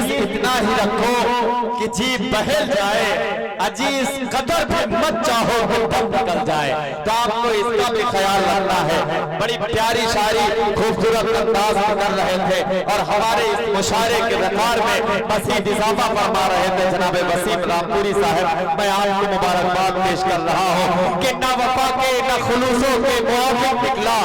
अजीज इतना ही रखो कि जी बहल जाए, अजीज कदर भी मत चाहो कि दम निकल जाए। तो आपको इसका भी ख्याल रखना है। बड़ी प्यारी शायरी खूबसूरत अंदाज में कर रहे थे और हमारे इस मुशायरे के वकार में मज़ीद इजाफा फरमा रहे थे जनाब वसीम रामपुरी साहब। मैं आपको मुबारकबाद पेश कर रहा हूँ कि न वफा के न खुलूसों के मुआफिक निकला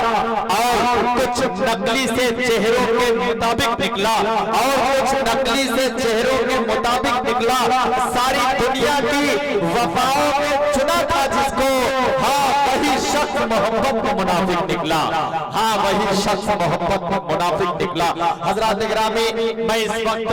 और कुछ नकली से चेहरों के मुताबिक निकला, और कुछ नकली से चेहरों के मुताबिक निकला। सारी दुनिया की वफाओं में चुना था जिसको, हाँ वही शख्स मोहब्बत में मुनाफिक निकला। हाँ वही शख्स मोहब्बत में मुनाफिक निकला। हजरात गिरामी, मैं इस वक्त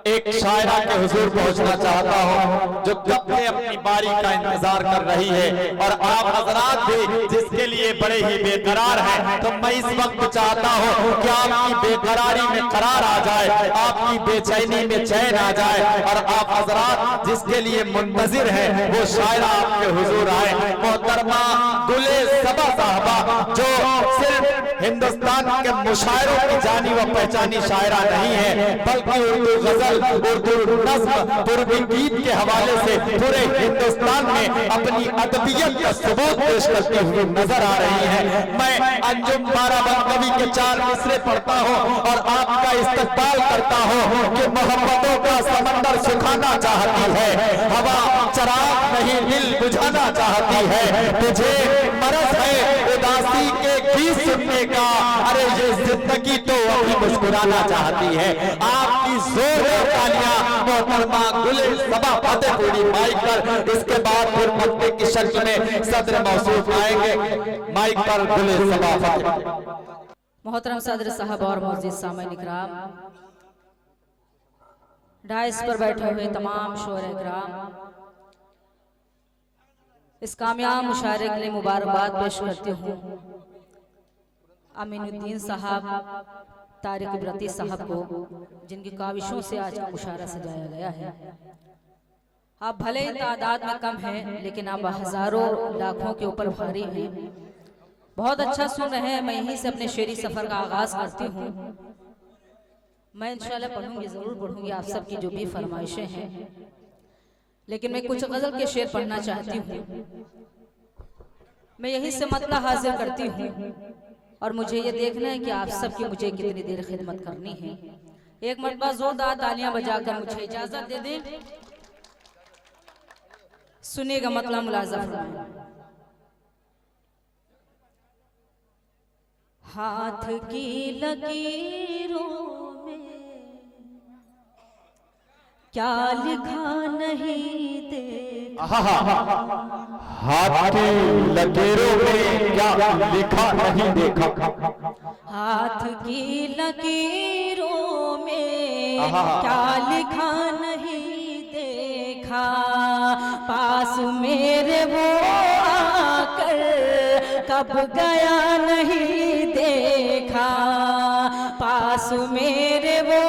एक शायरा के हुजूर पहुंचना चाहता हूं जो कब से अपनी बारी का इंतजार कर रही है, और आप हजरात भी जिसके लिए बड़े ही बेकरार हैं। तो मैं इस वक्त चाहता हूं कि आपकी बेकरारी में करार आ जाए, आपकी बेचैनी में चैन आ जाए, और आप हजरात जिसके लिए मुंतजिर हैं वो शायरा आपके हुजूर आए। मोहतरमा गुले सबा साहबा जो सिर्फ हिंदुस्तान के मुशायरों की जानी व पहचानी शायरा नहीं है, बल्कि उर्दू गजल, उर्दू नज़्म, पूर्वी गीत के हवाले से पूरे हिंदुस्तान में अपनी अदबियत का सबूत पेश करती हुई नजर आ रही है। मैं अंजुम बाराबंद कवि के 4 मिसरे पढ़ता हूँ और आपका इस्तकबाल करता हूँ कि मोहब्बतों का समंदर सुखाना चाहती है, हवा चराग नहीं दिल बुझाना चाहती है। तुझे मरज है उदासी के गीत सुनने का, अरे ये जिंदगी तो अभी मुस्कुराना चाहती है। आपकी जोरदार तालियां मोहतरमा गुले सबा फतेहपुरी माइक पर। इसके बाद फिर मक्के की शक्ल में सदर मौसूफ आएंगे। माइक पर गुले सबा फतेहपुरी। मोहतरम सदर साहब और मौजूद सामईन इकराम, डाइस पर बैठे हुए तमाम शोहर इकराम, इस कामयाब मुशायरे के लिए मुबारकबाद पेश करती हूँ अमीनुद्दीन साहब, तारिक इब्रती साहब को, जिनकी काविशों से आज का मुशायरा सजाया गया है। आप भले ही तादाद में कम हैं, लेकिन आप हजारों लाखों के ऊपर भारी हैं। बहुत अच्छा सुन रहे हैं। मैं यहीं से अपने शेरी सफर का आगाज करती हूँ। मैं इंशाल्लाह पढ़ूंगी, जरूर पढ़ूंगी आप सबकी जो भी फरमाइशें हैं, लेकिन मैं कुछ गजल के शेर पढ़ना चाहती हूँ। मैं यहीं से मतला हाजिर करती हूँ और मुझे ये देखना है कि आप सबकी मुझे कितनी देर खिदमत करनी है। एक मरतबा जोरदार तालियां बजाकर मुझे इजाजत दे दें। सुनिएगा मतला मुलाजा फरमाएं। हाथ की लकीरों में क्या लिखा नहीं देखा, हाथ की लकीरों में क्या लिखा नहीं देखा, हाथ की लकीरों में क्या लिखा नहीं देखा, पास मेरे वो आकर कब गया नहीं देखा, पास मेरे वो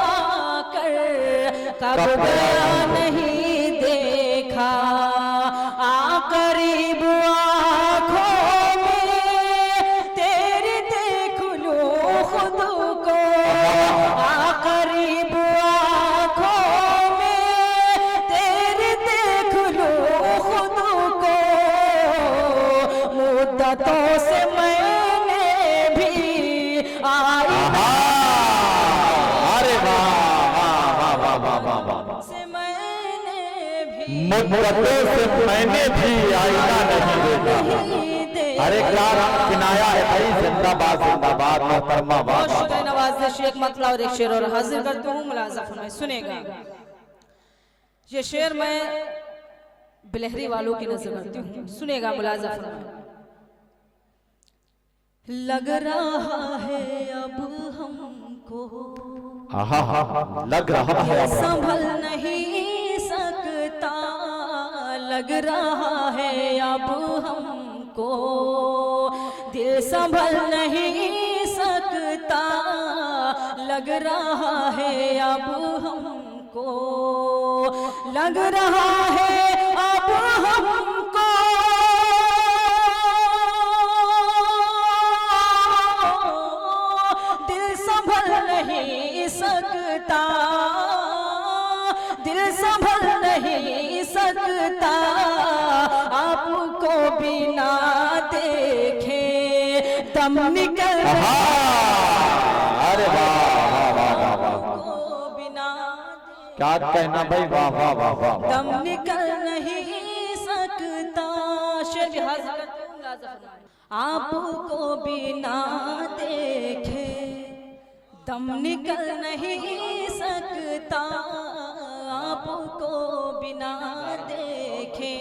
आकर कब गया नहीं देखा, आ करीब आँखों में तेरे देख लूं खुद को, आ करीब आँखों में तेरे देख लूं खुद को, मुद्दतों से मैंने भी आईना, अरे से मैंने भी, मुद्दतों से मैंने भी आईना नहीं देखा। अरे क्या किनाया है भाई, जिंदाबाद जिंदाबाद मोहतरमा। बहुत शुक्रिया नवाज़िश। एक मतला और एक शेर और हाजिर करती हूँ, मुलाजा फरमाएं। सुनेगा ये शेर मैं बिलहरी वालों की नजर करती हूँ। सुनेगा, मुलाजा फरमाएं। लग रहा है अब हमको, लग रहा है संभल नहीं सकता, लग रहा है अब हमको, दिल संभल नहीं सकता, लग रहा है अब हमको, लग रहा है अब हमको, दिल संभल नहीं सकता, दम निकल अरे वाह वाह वाह वाह वाह, को बिना क्या कहना भाई, वाह वाह वाह वाह वाह। दम निकल नहीं सकता। शेर भी हाजिर करती हूँ, मुलाज़ा फरमाएं। आपको बिना देखे दम निकल नहीं सकता, आपको बिना देखे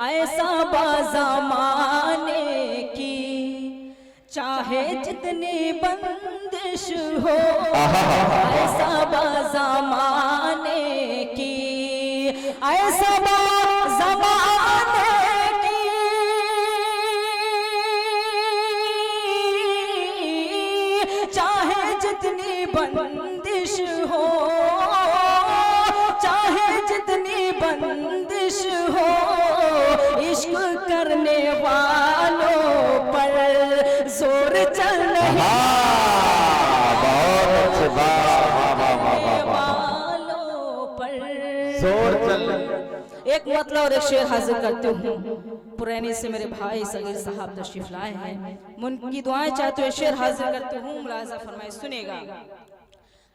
ऐसा बाज़माने की चाहे जितनी बंदिश हो, ऐसा बाज़माने की, ऐसा बाज़माने की चाहे जितनी बंदिश हो, चाहे जितनी बंदिश हो, इश्क करने वालों पर जोर चल नहीं, बहुत अच्छे, वाह वाह वाह वाह वाह, वालों पर जोर चल। एक मतलब और एक शेर हाजिर करती हूँ। पुरानी से मेरे भाई सगीर साहब तशरीफ लाए हैं, उनकी दुआएं चाहते हुए शेर हाजिर करती हूँ, मुलाज़ा फरमाए, सुनेगा।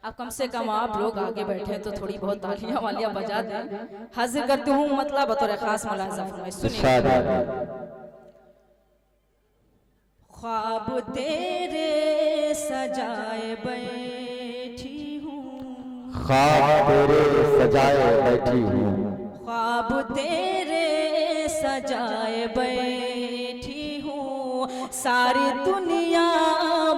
अब कम से कम आप लोग आगे बैठे हैं तो थोड़ी बहुत तालियां वालियां बजा दें। हाजिर करती हूँ मतलब बतौर खास, मुलाज़ा फरमाए, सुनिए। ख्वाब तेरे सजाए बैठी हूँ, ख्वाब तेरे सजाए बैठी हूँ, ख्वाब तेरे सजाए बैठी हूँ, सारी दुनिया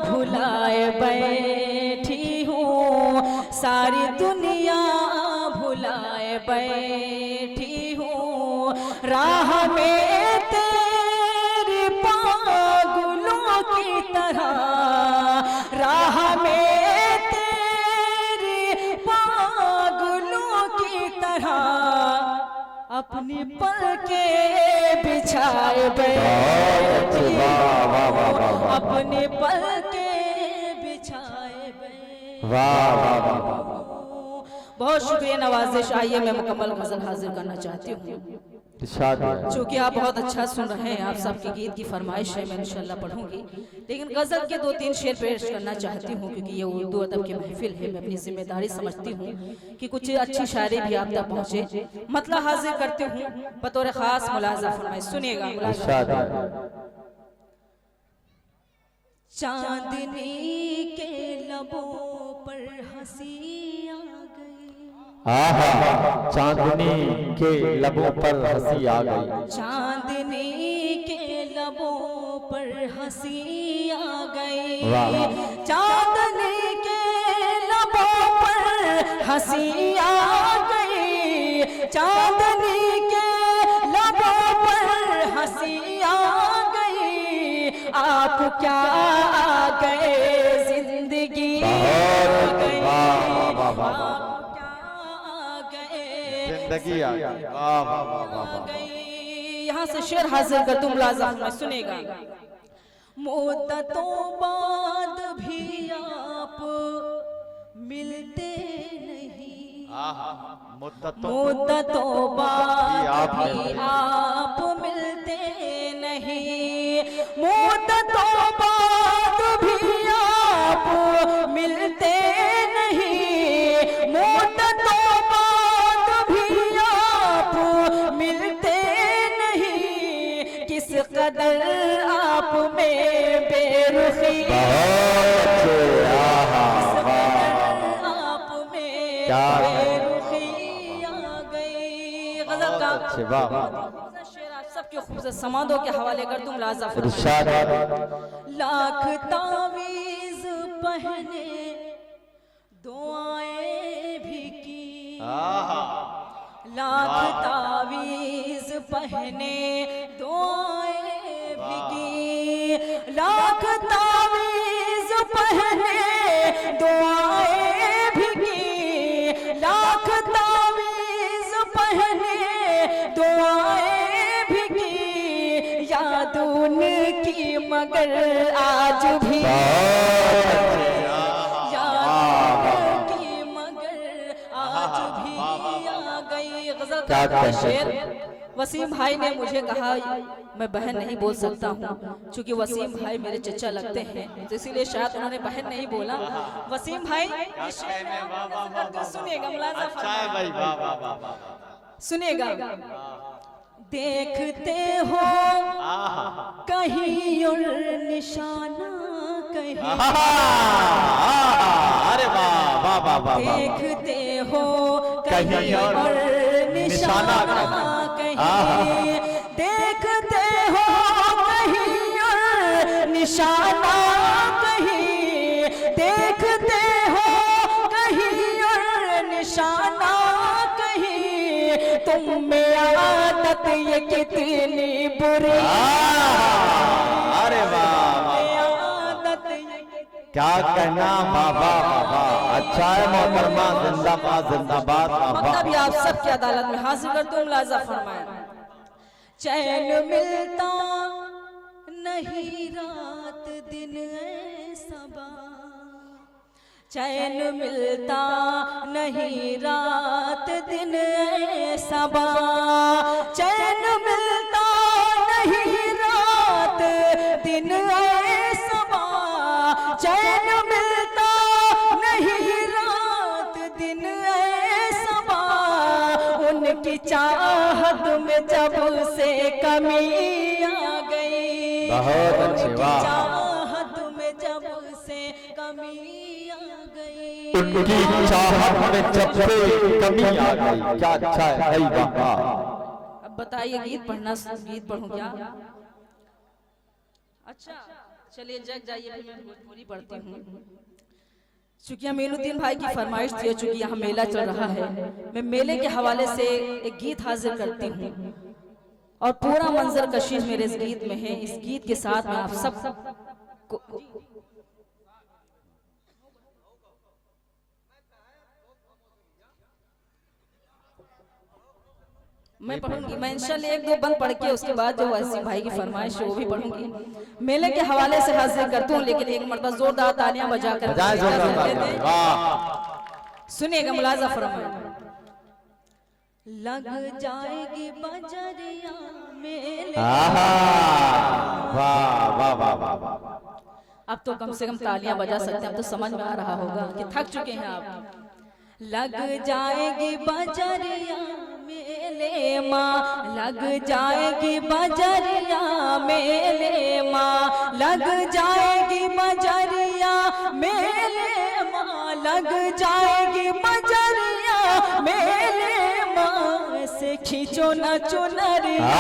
भुलाए बैठी हूँ, सारी दुनिया भुलाए बैठी हूँ, राह में तेरी पागलों की तरह, राह में तेरी पागलों की तरह अपनी पलकें बिछाए बैठी हूँ, अपने पलकें बिछाए बैठी हूँ। वाह वाह वाह वाह, बहुत शुक्रिया नवाजिश। आइए मैं मुकम्मल गजल हाजिर करना चाहती हूँ। इरशाद है। चूँकि आप बहुत अच्छा सुन रहे हैं, आप सबके गीत की फरमाइश है, मैं इंशाल्लाह पढ़ूंगी, लेकिन गजल के 2-3 शेर पेश करना चाहती हूँ, क्योंकि ये उर्दू अदब की महफिल है। मैं अपनी जिम्मेदारी समझती हूँ कि कुछ अच्छी शायरी भी आप तक पहुँचे। मतलब हाजिर करती हूँ बतौर खास, मुलाज़ा फरमाए, सुनिएगा। इरशाद है। चांदनी के लबों पर हंसी आ गई, आहा, चांदनी के लबों पर हंसी आ गई, चांदनी के लबों पर हंसी आ गई, वाह। चांदनी के लबों पर हंसी आ गई, चांदनी के लबों पर हंसी आ गई, आप क्या आ गए जिंदगी आ गई, आप क्या आ गए जिंदगी आ गई, वाह वाह वाह वाह वाह। यहाँ से शेर हाजिर कर तुम लाज़िम में सुनेगा। मुद्दतों बाद भी आप मिलते नहीं, मुद्दतों बाद भी आप मिलते नहीं, मुद्दतों बाद भी आप मिलते नहीं, मुद्दतों बाद भी आप मिलते नहीं, किस कदर आप में बेरुखी, आप में बेरुखी आ गई। गजल का शेर आप सबके खूबसूरत समादों के हवाले कर तुम लाज़ा लाख तावीज़ पहने दुआएं भी की, लाख तावीज़ पहने दुआएं भी की, लाख तावीज़ पहने दुआएं भी की, लाख तावीज़ पहने दुआएं भी की, याद उनकी मगर आज भी, याद उनकी मगर आज भी आ गई। गजल का शेर वसीम भाई ने मुझे कहा मैं बहन नहीं बोल सकता हूँ, क्योंकि वसीम भाई मेरे चचा लगते हैं, तो इसीलिए शायद उन्होंने बहन नहीं बोला। वसीम भाई सुनिएगा, मुलाजा फरमाइए, सुनिएगा। देखते हो कहीं और निशाना कहीं, अरे वाह वाह वाह वाह, देखते हो कहीं और निशाना कहीं, देखते हो कहीं और निशाना कहीं, देखते हो कहीं और निशाना कहीं, तुम में आदत ये कितनी बुरी, अरे वाह, आदत ये क्या कहना, बाबा बाबा, अच्छा है मोहतरमा, जिंदाबाद जिंदाबाद बाबा। मतलब आप सबकी अदालत में हाजिर कर तुम लाजा फरमाए। चैन मिलता नहीं रात दिन सबा, चैन मिलता नहीं रात दिन सबा, चैन मिलता नहीं रात दिन सबा, चैन मिलता नहीं रात दिन सबा, उनकी चाहत में जब से कमी आ गई, बहुत अच्छी उनकी बात, चाहत में जब से कमी आ गई, उनकी चाहत में जब से कमी आ गई, क्या अच्छा है बाबा। अब बताइए गीत पढ़ना, गीत पढ़ूं क्या? अच्छा चलिए जग जाइए, फिर मैं भोजपुरी पढ़ती हूँ। चूंकि अमीनुद्दीन भाई की फरमाइश थी, चूंकि यहाँ मेला चल रहा है, मैं मेले के हवाले से एक गीत हाजिर करती हूँ, और पूरा मंजर कशीश मेरे इस गीत में है। इस गीत के साथ मैं आप सब को मैं पढ़ूंगी, मैं इंशाल्लाह एक दो बंद पढ़ के उसके बाद जो वसीम भाई की फरमाइश है वो भी पढ़ूंगी। मेले के हवाले से हाजिर करती हूँ, लेकिन एक मरतबा जोरदार तालियां बजाकर सुनिएगा, मुलाजा फरमाइए। लग जाएगी बजरिया मेले, वाह वाह वाह वाह, अब तो कम से कम तालियां बजा सकते हैं, अब तो समझ में आ रहा होगा कि थक चुके हैं आप। लग जाएगी बजरिया मेले माँ, लग जाएगी बजरिया मेले माँ, लग जाएगी बजरिया मेले माँ, लग जाएगी बजरिया मेले माँ, से खींचो न चुनरिया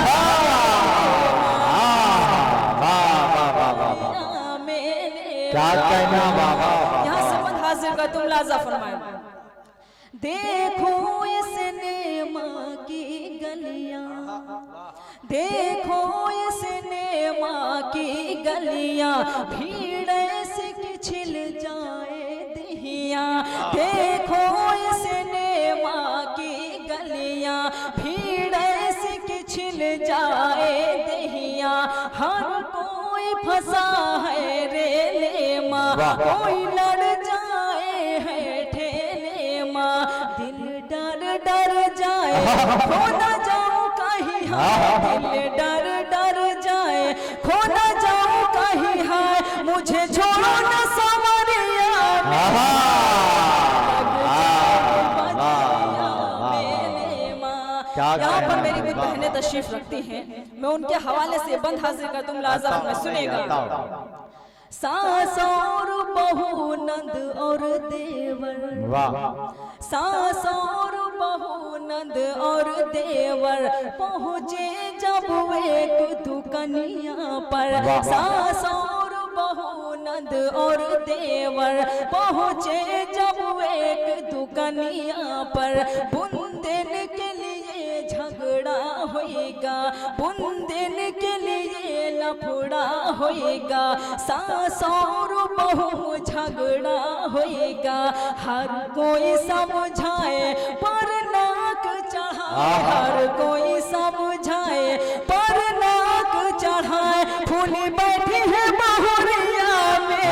मेले, क्या कहना बाबा। यहाँ से बंद हाजिर का तुम लाजा फरमाए। देखो इसने माँ की गलियां, देखो इसने माँ की गलियां, भीड़ से कि छिल जाए दहिया, देखो इसने माँ की गलियां, भीड़ से कि छिल जाए दहिया, हर कोई फंसा है रेले माँ, कोई लड़ जाए है ठेले माँ, दिल डर डर जाए खो न जाऊं कहीं हाय, दिल डर डर जाए खो न जाऊं कहीं हाय, मुझे छोड़ो न सवरिया यहाँ पर मेरी कुछ बहनें तशरीफ रखती हैं, मैं उनके हवाले से बंद हाजिर कर तुम लाजा में सुनेगा। सास और बहू नंद और देवर, सास और बहू नंद और देवर, पहुँचे जब एक दुकनिया पर, सास और बहू नंद और देवर, पहुँचे जब एक दुकनिया पर, बुंदेन के लिए झगड़ा होएगा, बुंदेन के लिए लफड़ा होएगा, सास और बहू झगड़ा होएगा, हर कोई समझाए पर नाक चढ़ाए, हर कोई समझाए पर नाक चढ़ाए, फूली बैठी है बहुरिया में,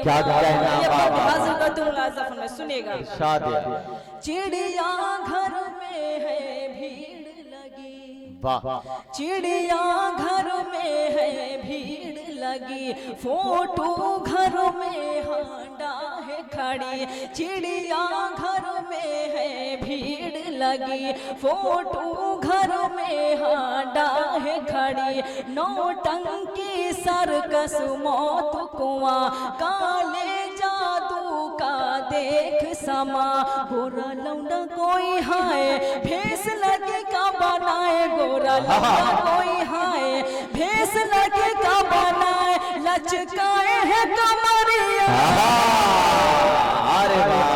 क्या कहना ये बाबा। हाजिर कर दूं मुलाजा फरमाए, सुनेगा। शादी चिड़िया घर में है भीड़ लगी, वाह, चिड़िया घर में है भीड़ लगी, फोटो घर में हांडा है खड़ी, चिड़िया घर में है भीड़ लगी, फोटो घर में हांडा है खड़ी, नौटंकी सर्कस मौत कुआं, काले जादू का देख समा, गोरा लौंडा कोई हाय भेस लगे का बनाए, गोरा लौंडा कोई हाय भेस लगे का बनाए, लचकाए है कमरिया अरे वाह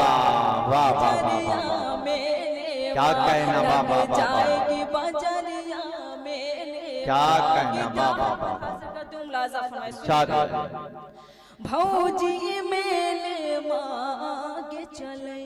वाह वाह वाह, मेले क्या कहना बाबा, जाएगी बजरिया मेले, क्या कहना बाबा। तुम लाजा फरमाए, शादी भौजी मेले मागे चले,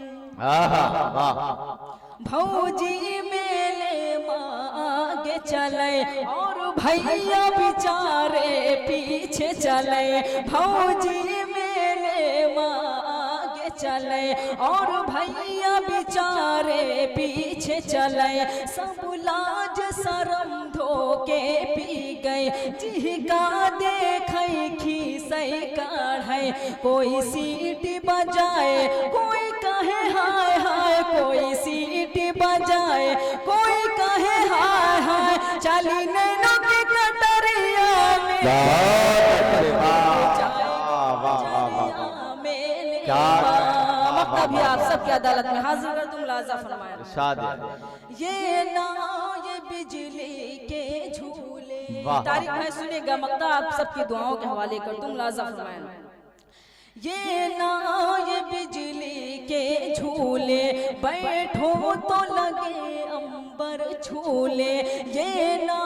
भौजी मेले मागे चले, और भैया बेचारे पीछे चले, भौजी मेले मागे चले, और भैया बेचारे पीछे चले, सब लाज शरम धोके पी गए, जिहका देखे खीसई काढ़े, कोई सीटी बजाए कोई कहे हाय हाय, कोई सीटी बजाए कोई कहे हाय हाय, चली नैनों की कटरिया में वक्त भी आप सबकी अदालत में हाजिर कर दूं लाजा फरमाया। ये ना ये बिजली के झूले, तारीख में सुनेगा मक्ता आप सबकी दुआओं के हवाले कर दूं लाजा फरमाया। ये ना ये बिजली के झूले, बैठो तो लगे अंबर झूले, ये ना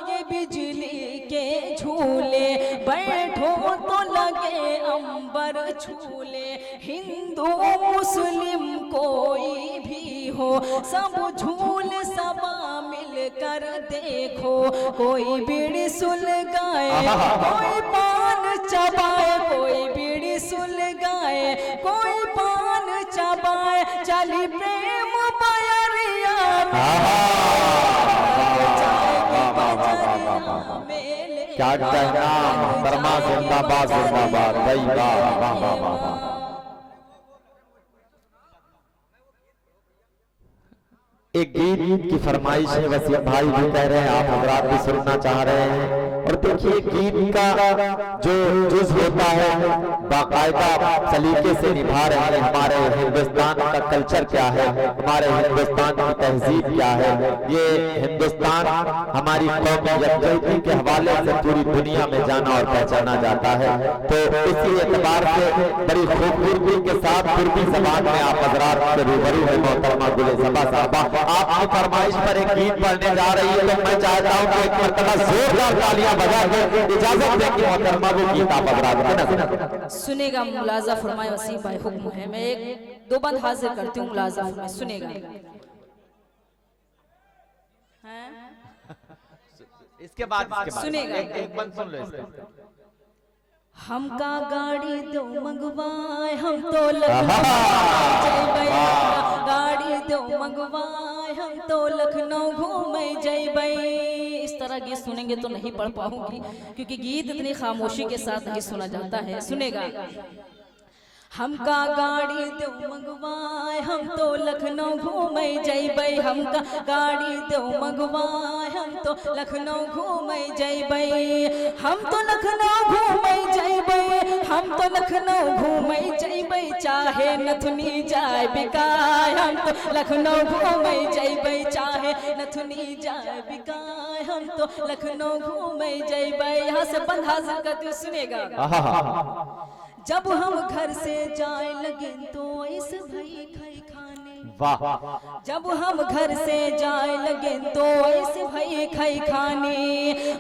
ये बिजली के झूले, बैठो तो लगे अंबर झूले, हिंदू मुस्लिम कोई भी हो सब झूल सबा मिलकर देखो, कोई बीड़ी सुलगाए कोई पान चबाए, कोई बीड़ी सुलगाए कोई पान चबाए, चली प्रेम बयरिया में, क्या कहना मोहतरमा, जिंदाबाद जिंदाबाद, भाई वाह वाह वाह वाह। एक गीत की फरमाइश है, वसीम भाई भी कह रहे हैं, आप हजरात भी सुनना चाह रहे हैं। और देखिए गीत का जो जुज होता है बाकायदा सलीके से निभा रहे हैं। हमारे हिंदुस्तान का कल्चर क्या है, हमारे हिंदुस्तान की तहजीब क्या है, ये हिंदुस्तान हमारी कौम यकजहती के हवाले से पूरी दुनिया में जाना और पहचाना जाता है। तो इसी एतबार से बड़ी खूबसूरती के साथ उर्दू जबान में आप हजरात से रूबरू है मोहतरमा गुले सबा साहबा, आपकी फरमाइश पर एक गीत पढ़ने जा रही है, तो मैं चाहता हूँ कि एक मरतबा जोरदार तालियां बजा के इजाजत दें कि मोहतरमा वो गीत आप हजरात सुनेगा। मुलाजा फरमाए वसीम भाई, हुक्म है, मैं एक दो बंद हाजिर करती हूँ मुलाजा फरमाए, सुनेगा। इसके बाद सुनेगा, एक बंद सुन लो इसका। हमका गाड़ी दो मंगवाए, हम तो लखनऊ गाड़ी दो मंगवाए, हम तो लखनऊ घूमे जैबै। इस तरह गीत सुनेंगे तो नहीं पढ़ पाऊंगी, क्योंकि गीत इतनी खामोशी के साथ नहीं सुना जाता है। सुनेगा। हमका गाड़ी दो मंगवाए, हम तो लखनऊ घूमे जैबै, हमका गाड़ी दो मंगवाए, हम तो लखनऊ घूमे जैबै, हम तो लखनऊ घूमे जैबै, हम तो लखनऊ घूमे जैबै, चाहे नथुनी जाए बिकाए, हम तो लखनऊ घूमे जैबै, चाहे नथुनी जाए बिकाए, हम तो लखनऊ घूमे जैबै। यहाँ से बंद हाजिर करती, सुनेगा। जब हम घर से जाए लगे तो ऐसे भई खाई खाने, वाह। जब हम घर से जाए लगे तो ऐसे भई खाई खाने,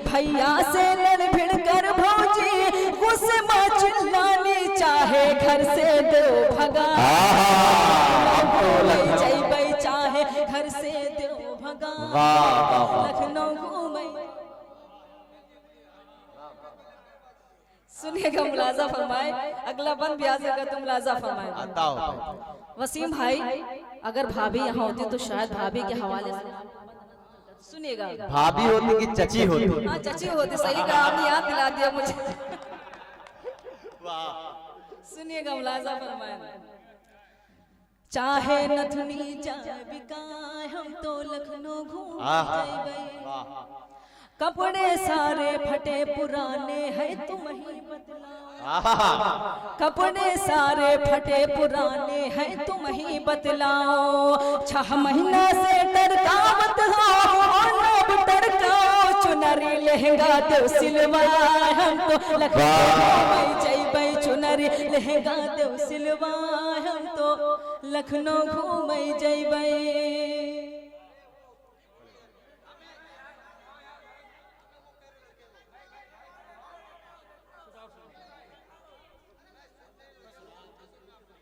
भैया से लड़ भिड़ कर भौजी गुस्से में चिल्लाने, चाहे घर से दो भगा जैबै, चाहे घर से दो भगा लखनऊ घूमे। सुनिएगा, मुलाजा फरमाए। अगला बंद भी आ जाएगा तो मुलाजा फरमाए। आता हो वसीम भाई, अगर भाभी यहाँ होती तो शायद भाभी के हवाले से सुनिएगा। भाभी होती कि चची होती? हाँ चची होती, सही कहा आपने, याद दिला दिया मुझे। सुनिएगा, मुलाजा फरमाए। चाहे नथुनी जाए बिकाए, हम तो लखनऊ घूम जाएंगे। कपड़े सारे फटे पुराने हैं, तुम ही बतलाओ। कपड़े सारे फटे पुराने हैं, तुम ही बतलाओ। 6 महीना से टरकावत हो, टरकाओ। चुनरी लहंगा दो सिलवाए, हम तो लखनऊ जइबै। चुनरी लहंगा दो सिलवाए, हम तो लखनऊ घूमै जइबै।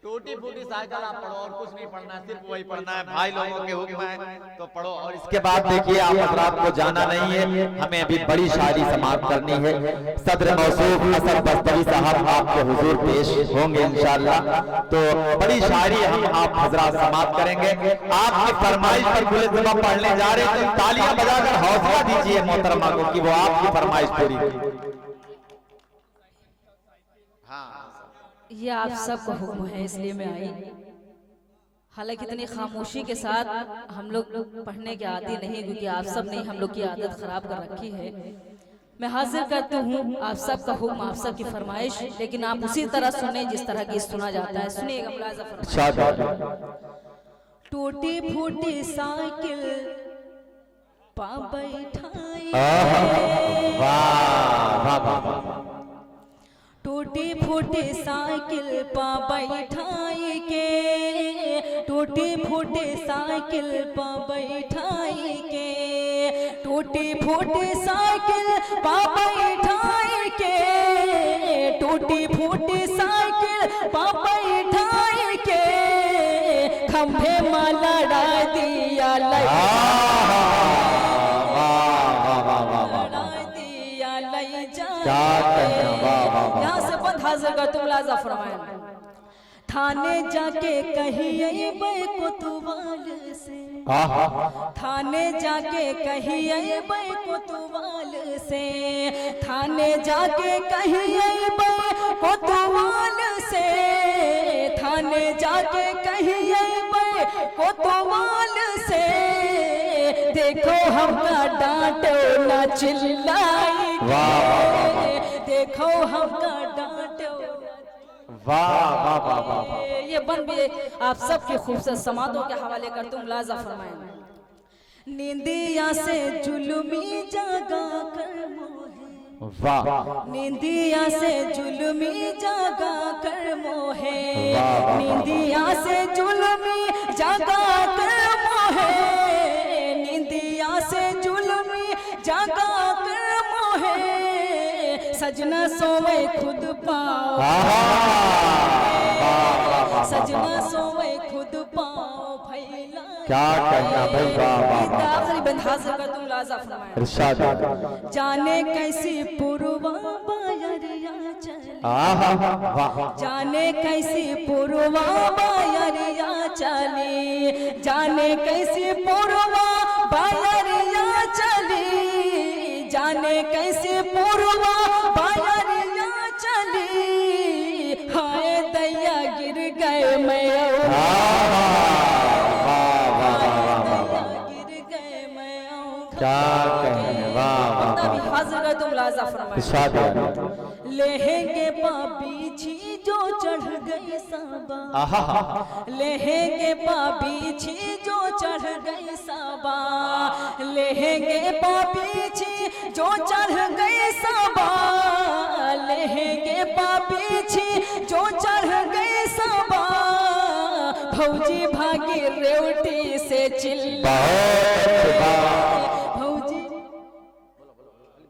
टूटी फूटी साइकिल आप पढ़ो और कुछ नहीं पढ़ना है, सिर्फ वही पढ़ना है। भाई लोगों के हुक्म है तो पढ़ो। और इसके बाद देखिए, आप हजरात को जाना नहीं है, हमें अभी बड़ी शायरी समाप्त करनी है। सदर मौसूफ असद बस्तवी साहब आपके हुजूर पेश होंगे इंशाअल्लाह। तो बड़ी शायरी हम आप हजरात समाप्त करेंगे। आपकी फरमाइश पर खुले जुमा पढ़ने जा रहे हैं, तो तालियां बजाकर हौसला दीजिए मोहतरमा को कि वो आपकी फरमाइश पूरी करें। ये आप सबको हुक्म है, इसलिए मैं आई। हालांकि इतनी खामोशी के साथ हम लोग पढ़ने के आदी नहीं, क्योंकि आप सब ने हम लोग की आदत खराब कर रखी है। मैं हाजिर करती हूँ आप सबका हुक्म, आप सबकी फरमाइश, लेकिन आप उसी तरह सुने जिस तरह की सुना जाता है। सुनिएगा, मुलाजा फरमाइए। टूटी फूटी साइकिल पा बैठाई, टूटी फूटी साइकिल पा बैठाई के। टूटी फूटी साइकिल पा बैठाई के। टूटी फूटी साइकिल पा बैठाई के। टूटी फूटी साइकिल पा बैठाई के। खंभे माला डाल दिया यहाँ से बंद हाजिर कर तुम लाजा फरमाए। थाने जाके कहिए कोतवाल से, थाने जाके कहिए कोतवाल से। थाने जाके कहिए कोतवाल से। थाने जाके कहिए कोतवाल से। देखो हमका डांटो ना चिल्लाई, देखो हमका डांटो। वाह वाह वाह वाह। ये बन भी आप सबके खूबसूरत समातों के हवाले कर तुम लाजा फरमाए। नींदिया से जुल्मी जागा कर मोहे, वाह। नींदिया से जुल्मी जागा कर मोहे। नींदिया से जुल्मी जागा कर मोहे। नींदिया से जुल्मी जागा कर मोहे। सजना सोवे खुद पाओ, सजना सोवे खुद पाओ फैला। क्या कहना भाई, वाह। आखिरी बंद हाजिर कर तुम लाजा फरमाए। इरशाद। जाने कैसी पुरवा बायरिया चली, जाने कैसी पुरवा बायरिया चली। जाने कैसी पुरवा बायरिया चली। जाने कैसी पुरवा बायरिया चली। हाय दैया गिर गए मैं, गिर गए मैं। क्या कहने, वाह। हाजिर कर तुम लाजा फरमाए। लहंगे पापी छी जो चढ़ गई साबा। लहंगे पापी छी जो चढ़ गई साबा। लहंगे पापी छी जो चढ़ गई साबा। लहंगे पापी छी जो चढ़ गई साबा। फौजी भागी रेवटी से चिल्ला,